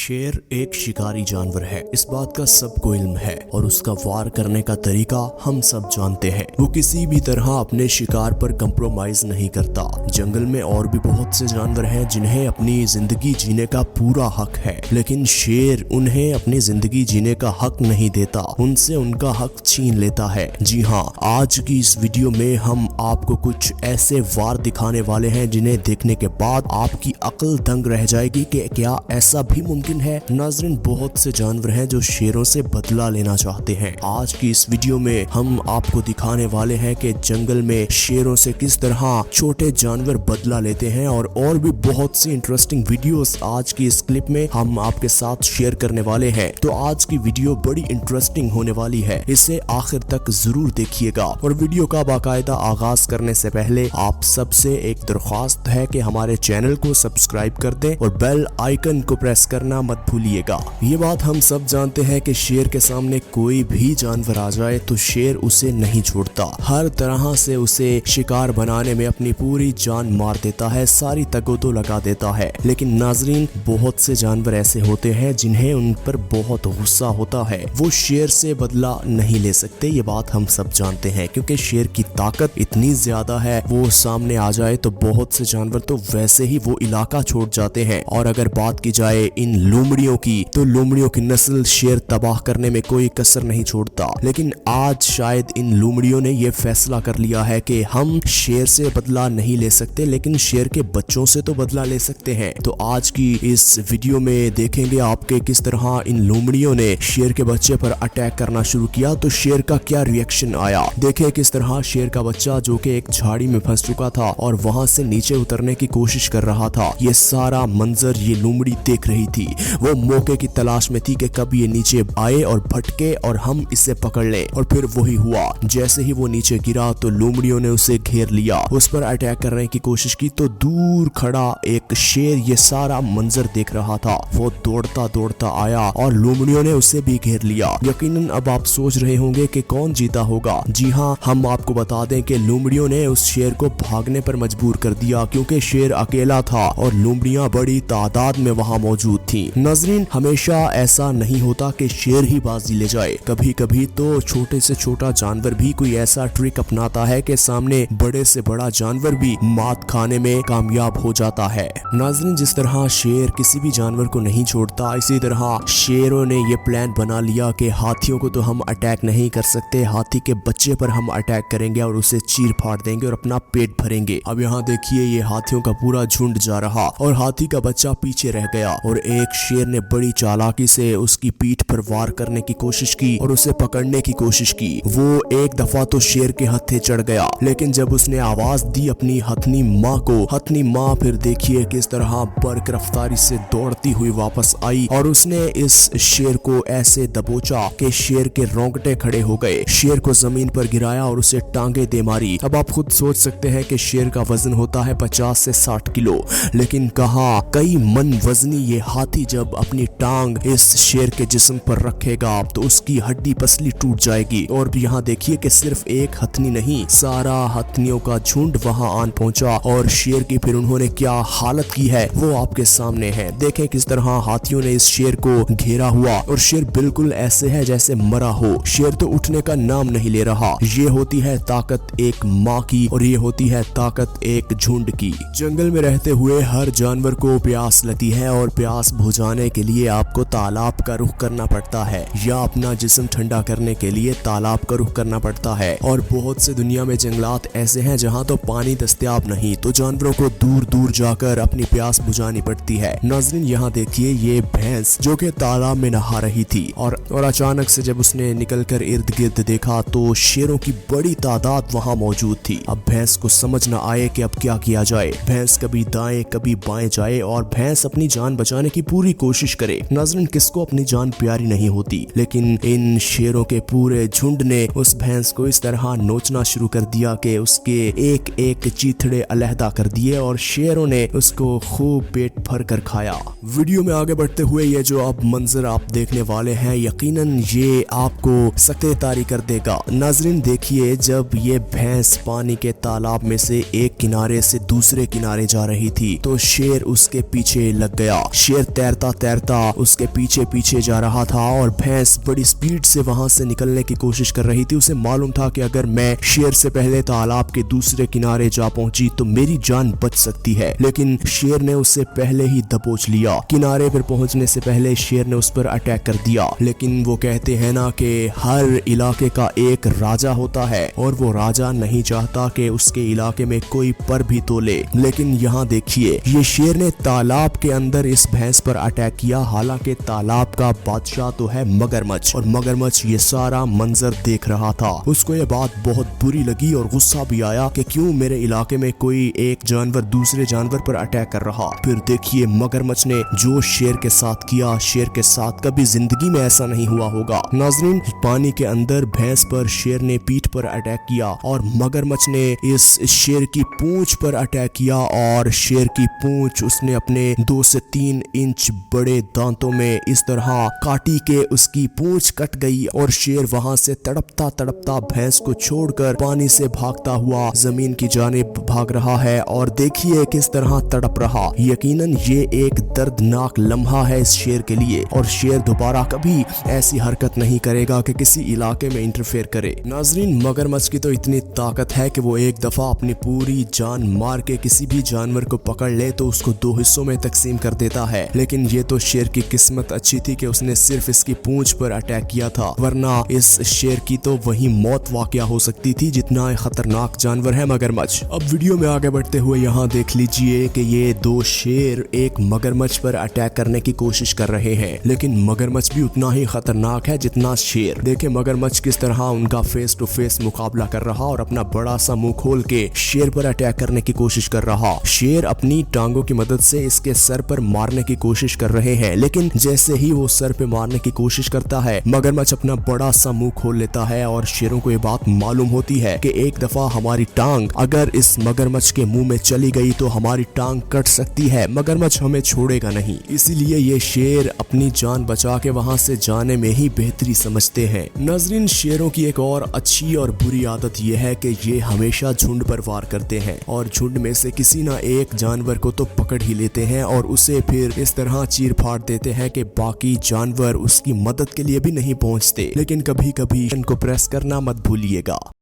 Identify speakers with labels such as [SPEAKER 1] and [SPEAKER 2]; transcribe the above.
[SPEAKER 1] शेर एक शिकारी जानवर है, इस बात का सबको इल्म है और उसका वार करने का तरीका हम सब जानते हैं। वो किसी भी तरह अपने शिकार पर कंप्रोमाइज नहीं करता। जंगल में और भी बहुत से जानवर हैं जिन्हें अपनी जिंदगी जीने का पूरा हक है, लेकिन शेर उन्हें अपनी जिंदगी जीने का हक नहीं देता, उनसे उनका हक छीन लेता है। जी हाँ, आज की इस वीडियो में हम आपको कुछ ऐसे वार दिखाने वाले हैं जिन्हें देखने के बाद आपकी अक्ल दंग रह जाएगी कि क्या ऐसा भी मुमकिन है। नाज़रीन, बहुत से जानवर हैं जो शेरों से बदला लेना चाहते हैं। आज की इस वीडियो में हम आपको दिखाने वाले हैं कि जंगल में शेरों से किस तरह छोटे जानवर बदला लेते हैं और भी बहुत सी इंटरेस्टिंग वीडियोस आज की इस क्लिप में हम आपके साथ शेयर करने वाले हैं। तो आज की वीडियो बड़ी इंटरेस्टिंग होने वाली है, इसे आखिर तक जरूर देखिएगा। और वीडियो का बाकायदा आगाज करने से पहले आप सबसे एक दरख्वास्त है कि हमारे चैनल को सब्सक्राइब कर दें और बेल आइकन को प्रेस करना मत भूलिएगा। ये बात हम सब जानते हैं कि शेर के सामने कोई भी जानवर आ जाए तो शेर उसे नहीं छोड़ता, हर तरह से उसे शिकार बनाने में अपनी पूरी जान मार देता है, सारी तगोतो लगा देता है। लेकिन नाजरीन, बहुत से जानवर ऐसे होते हैं जिन्हें उन पर बहुत गुस्सा होता है, वो शेर से बदला नहीं ले सकते। ये बात हम सब जानते हैं क्योंकि शेर की ताकत इतनी ज्यादा है, वो सामने आ जाए तो बहुत से जानवर तो वैसे ही वो इलाका छोड़ जाते हैं। और अगर बात की जाए इन लोमड़ियों की, तो लोमड़ियों की नस्ल शेर तबाह करने में कोई कसर नहीं छोड़ता। लेकिन आज शायद इन लोमड़ियों ने यह फैसला कर लिया है कि हम शेर से बदला नहीं ले सकते, लेकिन शेर के बच्चों से तो बदला ले सकते हैं। तो आज की इस वीडियो में देखेंगे आपके किस तरह इन लोमड़ियों ने शेर के बच्चे पर अटैक करना शुरू किया, तो शेर का क्या रिएक्शन आया। देखें किस तरह शेर का बच्चा, जो कि एक झाड़ी में फंस चुका था और वहां से नीचे उतरने की कोशिश कर रहा था, ये सारा मंजर ये लोमड़ी देख रही थी। वो मौके की तलाश में थी कि कब ये नीचे आए और भटके और हम इसे पकड़ लें। और फिर वही हुआ, जैसे ही वो नीचे गिरा तो लोमड़ियों ने उसे घेर लिया, उस पर अटैक करने की कोशिश की। तो दूर खड़ा एक शेर ये सारा मंजर देख रहा था, वो दौड़ता दौड़ता आया और लोमड़ियों ने उसे भी घेर लिया। यकीनन अब आप सोच रहे होंगे कि कौन जीता होगा। जी हाँ, हम आपको बता दें कि लोमड़ियों ने उस शेर को भागने पर मजबूर कर दिया, क्योंकि शेर अकेला था और लोमड़ियां बड़ी तादाद में वहां मौजूद थी। नाज़रीन, हमेशा ऐसा नहीं होता कि शेर ही बाजी ले जाए, कभी कभी तो छोटे से छोटा जानवर भी कोई ऐसा ट्रिक अपनाता है कि सामने बड़े से बड़ा जानवर भी मात खाने में कामयाब हो जाता है। नाज़रीन, जिस तरह शेर किसी भी जानवर को नहीं छोड़ता, इसी तरह शेरों ने ये प्लान बना लिया कि हाथियों को तो हम अटैक नहीं कर सकते, हाथी के बच्चे पर हम अटैक करेंगे और उसे चीर फाड़ देंगे और अपना पेट भरेंगे। अब यहाँ देखिए, ये हाथियों का पूरा झुंड जा रहा और हाथी का बच्चा पीछे रह गया और एक शेर ने बड़ी चालाकी से उसकी पीठ पर वार करने की कोशिश की और उसे पकड़ने की कोशिश की। वो एक दफा तो शेर के हत्थे चढ़ गया, लेकिन जब उसने आवाज दी अपनी हथनी माँ को, हथनी माँ फिर देखिए किस तरह बर्क रफ्तारी से दौड़ती हुई वापस आई और उसने इस शेर को ऐसे दबोचा कि शेर के रोंगटे खड़े हो गए। शेर को जमीन पर गिराया और उसे टांगे दे मारी। अब आप खुद सोच सकते हैं कि शेर का वजन होता है 50 से 60 किलो, लेकिन कहाँ कई मन वजनी ये हाथी जब अपनी टांग इस शेर के जिस्म पर रखेगा तो उसकी हड्डी पसली टूट जाएगी। और यहाँ देखिए कि सिर्फ एक हथनी नहीं, सारा हथनियों का झुंड वहां आन पहुंचा और शेर की फिर उन्होंने क्या हालत की है वो आपके सामने है। देखें किस तरह हाथियों ने इस शेर को घेरा हुआ और शेर बिल्कुल ऐसे है जैसे मरा हो। शेर तो उठने का नाम नहीं ले रहा। ये होती है ताकत एक माँ की और ये होती है ताकत एक झुंड की। जंगल में रहते हुए हर जानवर को प्यास लगती है और प्यास बुझाने के लिए आपको तालाब का रुख करना पड़ता है या अपना जिस्म ठंडा करने के लिए तालाब का रुख करना पड़ता है। और बहुत से दुनिया में जंगलात ऐसे हैं जहाँ तो पानी दस्तयाब नहीं, तो जानवरों को दूर दूर जाकर अपनी प्यास बुझानी पड़ती है। नाज़रीन, यहाँ देखिए ये भैंस जो कि तालाब में नहा रही थी और अचानक से जब उसने निकलकर इर्द गिर्द देखा तो शेरों की बड़ी तादाद वहाँ मौजूद थी। अब भैंस को समझ न आए कि अब क्या किया जाए। भैंस कभी दाएं कभी बाएं जाए और भैंस अपनी जान बचाने की पूरी कोशिश करे। नाज़रीन, किसको अपनी जान प्यारी नहीं होती, लेकिन इन शेरों के पूरे झुंड ने उस भैंस को इस तरह नोचना शुरू कर दिया कि उसके एक एक चीथड़े अलहदा कर दिए और शेरों ने उसको खूब पेट भर कर खाया। वीडियो में आगे बढ़ते हुए ये जो अब मंजर आप देखने वाले हैं, यकीनन ये आपको सकते तारी कर देगा। नाज़रीन, देखिए जब ये भैंस भैंस पानी के तालाब में से एक किनारे से दूसरे किनारे जा रही थी तो शेर उसके पीछे लग गया। शेर तैरता तैरता उसके पीछे पीछे जा रहा था और भैंस बड़ी स्पीड से वहां से निकलने की कोशिश कर रही थी। उसे मालूम था कि अगर मैं शेर से पहले तालाब के दूसरे किनारे जा पहुंची तो मेरी जान बच सकती है, लेकिन शेर ने उसे पहले ही दबोच लिया। किनारे पर पहुंचने से पहले शेर ने उस पर अटैक कर दिया। लेकिन वो कहते हैं ना कि हर इलाके का एक राजा होता है और वो राजा नहीं चाहता कि उसके इलाके में कोई पर भी तोले। लेकिन यहाँ देखिए, ये शेर ने तालाब के अंदर इस भैंस पर अटैक किया। हालांकि तालाब का बादशाह तो है मगरमच्छ और मगरमच्छ ये सारा मंजर देख रहा था। उसको ये बात बहुत बुरी लगी और गुस्सा भी आया कि क्यों मेरे इलाके में कोई एक जानवर दूसरे जानवर पर अटैक कर रहा। फिर देखिए मगरमच्छ ने जो शेर के साथ किया, शेर के साथ कभी जिंदगी में ऐसा नहीं हुआ होगा। नाज़रीन, पानी के अंदर भैंस पर शेर ने पीठ पर अटैक किया और मगरमच्छ ने इस शेर की पूंछ पर अटैक किया और शेर की पूंछ उसने अपने 2 से 3 इंच बड़े दांतों में इस तरह काटी के उसकी पूंछ कट गई और शेर वहां से तड़पता तड़पता भैंस को छोड़कर पानी से भागता हुआ जमीन की जानिब भाग रहा है। और देखिए किस तरह तड़प रहा। यकीनन ये एक दर्दनाक लम्हा है इस शेर के लिए और शेर दोबारा कभी ऐसी हरकत नहीं करेगा कि किसी इलाके में इंटरफेयर करे। नाजरीन, मगरमच्छ की तो इतनी ताकत है कि वो एक दफा अपनी पूरी जान मार के किसी भी जानवर को पकड़ ले तो उसको 2 हिस्सों में तकसीम कर देता है। लेकिन ये तो शेर की किस्मत अच्छी थी कि उसने सिर्फ इसकी पूंछ पर अटैक किया था, वरना इस शेर की तो वही मौत वाकया हो सकती थी। जितना खतरनाक जानवर है मगरमच्छ। अब वीडियो में आगे बढ़ते हुए यहाँ देख लीजिए कि ये 2 शेर एक मगरमच्छ पर अटैक करने की कोशिश कर रहे हैं, लेकिन मगरमच्छ भी उतना ही खतरनाक है जितना शेर। देखे मगरमच्छ किस तरह उनका फेस टू फेस मुकाबला कर रहा और अपना बड़ा सा मुंह खोल के शेर पर अटैक करने की कोशिश कर रहा। शेर अपनी टांगों की मदद से इसके सर पर मारने की कोशिश कर रहे हैं, लेकिन जैसे ही वो सर पे मारने की कोशिश करता है मगरमच्छ अपना बड़ा सा मुंह खोल लेता है और शेरों को ये बात मालूम होती है कि एक दफा हमारी टांग अगर इस मगरमच्छ के मुंह में चली गई तो हमारी टांग कट सकती है, मगरमच्छ हमें छोड़ेगा नहीं। इसीलिए ये शेर अपनी जान बचा के वहां से जाने में ही बेहतरी समझते हैं। नाज़रीन, शेरों की एक और अच्छी और बुरी आदत यह है कि ये हमेशा झुंड पर वार करते हैं और झुंड में से किसी ना एक जानवर को तो पकड़ ही लेते हैं और उसे फिर इस तरह चीर फाड़ देते हैं कि बाकी जानवर उसकी मदद के लिए भी नहीं पहुंचते। लेकिन कभी कभी इनको प्रेस करना मत भूलिएगा।